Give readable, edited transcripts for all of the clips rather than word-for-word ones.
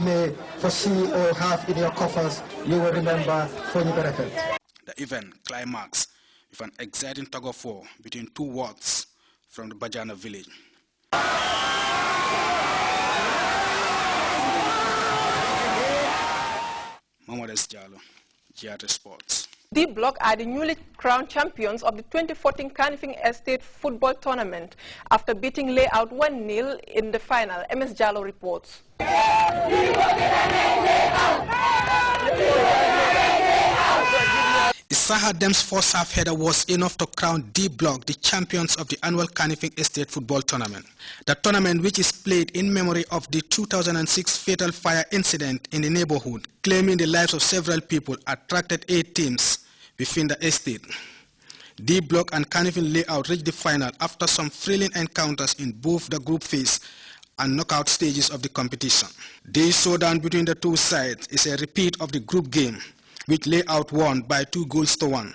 may foresee or have in your coffers, you will remember for your benefit. The event climaxed with an exciting tug-of-war between two wards from the Bajana village. Grts, Grts Sports. D Block are the newly crowned champions of the 2014 Kanifing Estate Football Tournament after beating Layout 1-0 in the final. MS Jallo reports. Isaha Dem's first half header was enough to crown D Block the champions of the annual Kanifing Estate Football Tournament. The tournament, which is played in memory of the 2006 fatal fire incident in the neighborhood, claiming the lives of several people, attracted 8 teams within the estate. D Block and Kanifing Layout reached the final after some thrilling encounters in both the group phase and knockout stages of the competition. This showdown between the two sides is a repeat of the group game, which Layout won by 2-1.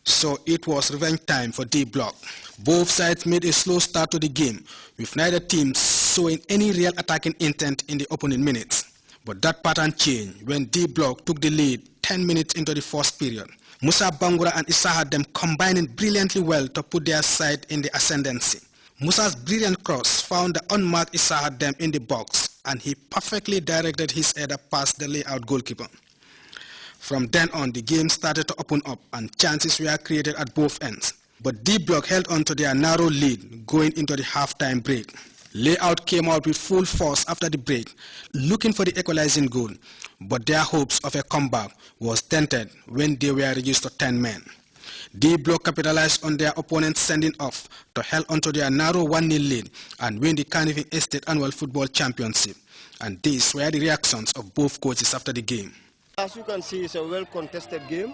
So it was revenge time for D Block. Both sides made a slow start to the game, with neither team showing any real attacking intent in the opening minutes. But that pattern changed when D Block took the lead 10 minutes into the first period. Musa Bangura and Isaha Dem combining brilliantly well to put their side in the ascendancy. Musa's brilliant cross found the unmarked Isaha Dem in the box, and he perfectly directed his header past the Layout goalkeeper. From then on, the game started to open up and chances were created at both ends. But D Block held on to their narrow lead going into the half-time break. Layout came out with full force after the break, looking for the equalizing goal, but their hopes of a comeback was dented when they were reduced to 10 men. D Block capitalized on their opponents sending off to hold onto their narrow 1-0 lead and win the Kanifing Estate Annual Football Championship. And these were the reactions of both coaches after the game. As you can see, it's a well-contested game,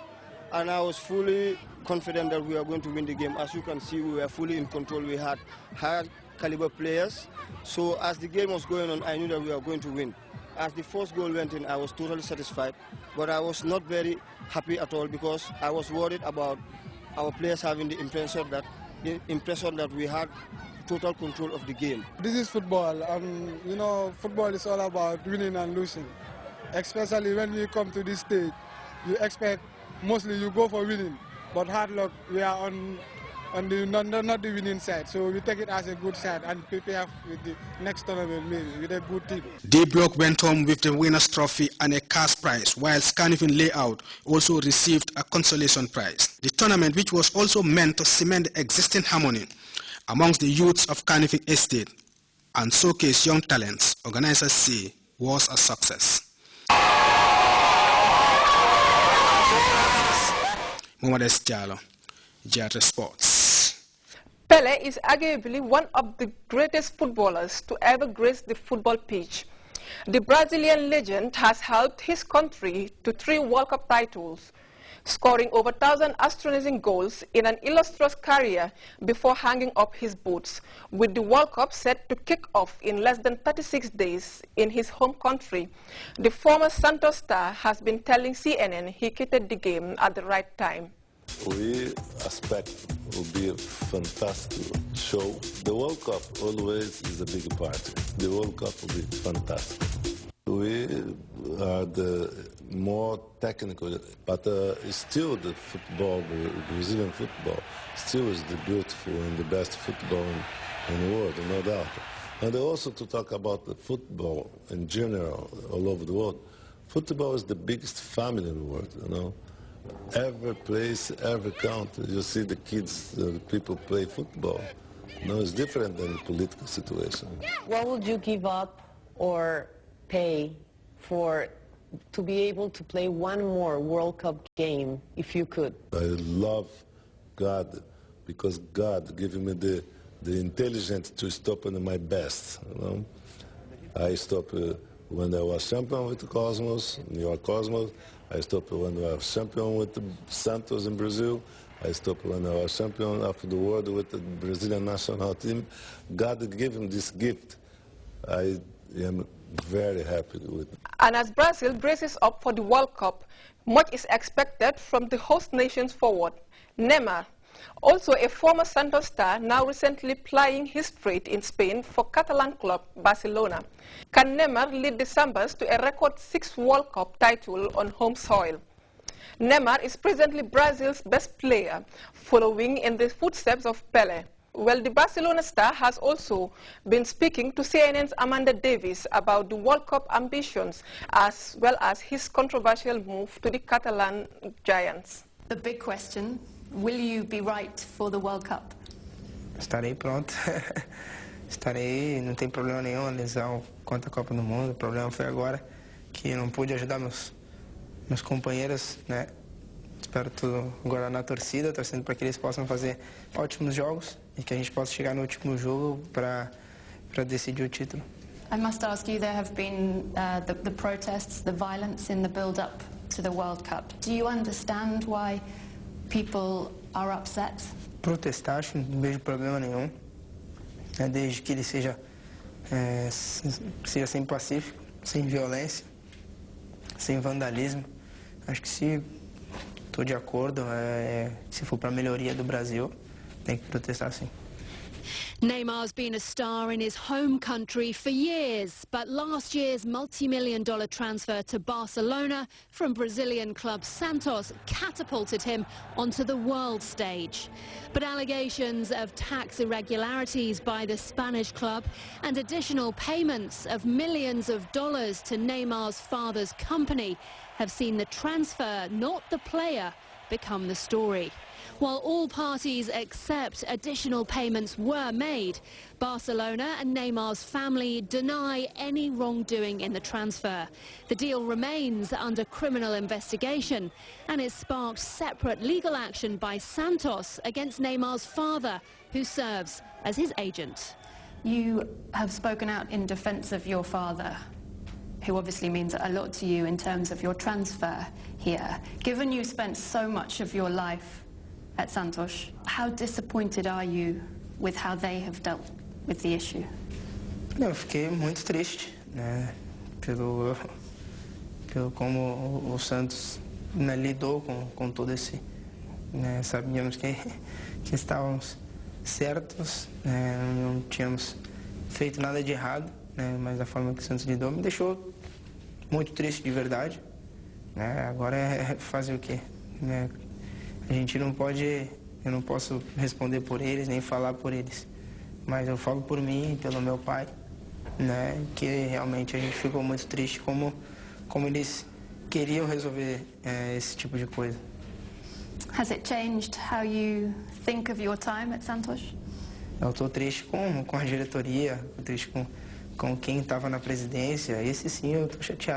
and I was fully confident that we are going to win the game. As you can see, we were fully in control. We had high-caliber players. So as the game was going on, I knew that we were going to win. As the first goal went in, I was totally satisfied, but I was not very happy at all because I was worried about our players having the impression that we had total control of the game. This is football, and you know, football is all about winning and losing. Especially when we come to this stage, you expect mostly you go for winning, but hard luck, we are on the not the winning side, so we take it as a good side and prepare with the next tournament maybe with a good team. D Block went home with the winner's trophy and a cash prize, while Kanifing Layout also received a consolation prize. The tournament, which was also meant to cement the existing harmony amongst the youths of Kanifing Estate and showcase young talents, organizers say was a success. Grts, Grts Sports. Pele is arguably one of the greatest footballers to ever grace the football pitch. The Brazilian legend has helped his country to 3 World Cup titles, scoring over 1,000 astonishing goals in an illustrious career before hanging up his boots, with the World Cup set to kick off in less than 36 days in his home country. The former Santos star has been telling CNN he quitted the game at the right time. We expect it will be a fantastic show. The World Cup always is a big party. The World Cup will be fantastic. We are the more technical, but still the football, the Brazilian football, still is the beautiful and the best football in the world, no doubt. And also to talk about the football in general, all over the world, football is the biggest family in the world, you know. Every place, every country, you see the kids, the people play football. You know, it's different than the political situation. What would you give up or pay to be able to play one more World Cup game if you could? I love God because God gave me the intelligence to stop in my best. You know? I stopped when I was champion with the Cosmos, New York Cosmos. I stopped when I was champion with the Santos in Brazil. I stopped when I was champion after the world with the Brazilian national team. God gave him this gift. I am very happy with it. And as Brazil braces up for the World Cup, much is expected from the host nations forward. Neymar, Also, a former Santos star, now recently plying his trade in Spain for Catalan club Barcelona. Can Neymar lead the Sambas to a record 6 World Cup title on home soil? Neymar is presently Brazil's best player, following in the footsteps of Pelé. Well, the Barcelona star has also been speaking to CNN's Amanda Davis about the World Cup ambitions, as well as his controversial move to the Catalan Giants. The big question, will you be right for the World Cup? Estarei pronto. Estarei, não tem problema nenhum, lesão contra a Copa do Mundo. O problema foi agora que não pude ajudar meus companheiros, né? Espero tudo agora na torcida, torcendo para que eles possam fazer ótimos jogos e que a gente possa chegar no último jogo para decidir o título. I must ask you, there have been the protests, the violence in the build-up to the World Cup. Do you understand why people are upset? Protestar, acho que não vejo problema nenhum, né? Desde que ele seja sempre pacífico, sem violência, sem vandalismo. Acho que se estou de acordo, se for para a melhoria do Brasil, tem que protestar sim. Neymar's been a star in his home country for years, but last year's multi-million-dollar transfer to Barcelona from Brazilian club Santos catapulted him onto the world stage. But allegations of tax irregularities by the Spanish club and additional payments of millions of dollars to Neymar's father's company have seen the transfer, not the player, become the story. While all parties accept additional payments were made, Barcelona and Neymar's family deny any wrongdoing in the transfer. The deal remains under criminal investigation, and it sparked separate legal action by Santos against Neymar's father, who serves as his agent. You have spoken out in defense of your father, who obviously means a lot to you in terms of your transfer here. Given you spent so much of your life at Santos, how disappointed are you with how they have dealt with the issue? Eu fiquei muito triste, né, pelo como o Santos, né, lidou com todo esse, né, sabíamos que estávamos certos, né, não tínhamos feito nada de errado, né, mas a forma que o Santos lidou me deixou muito triste de verdade, né. Agora é fazer o quê, né? A gente não pode, eu não posso responder por eles, nem falar por eles, mas eu falo por mim e pelo meu pai, né, que realmente a gente ficou muito triste como eles queriam resolver esse tipo de coisa. Has it changed how you think of your time at Santos? Eu estou triste com a diretoria, estou triste com quem estava na presidência, esse sim eu estou chateado.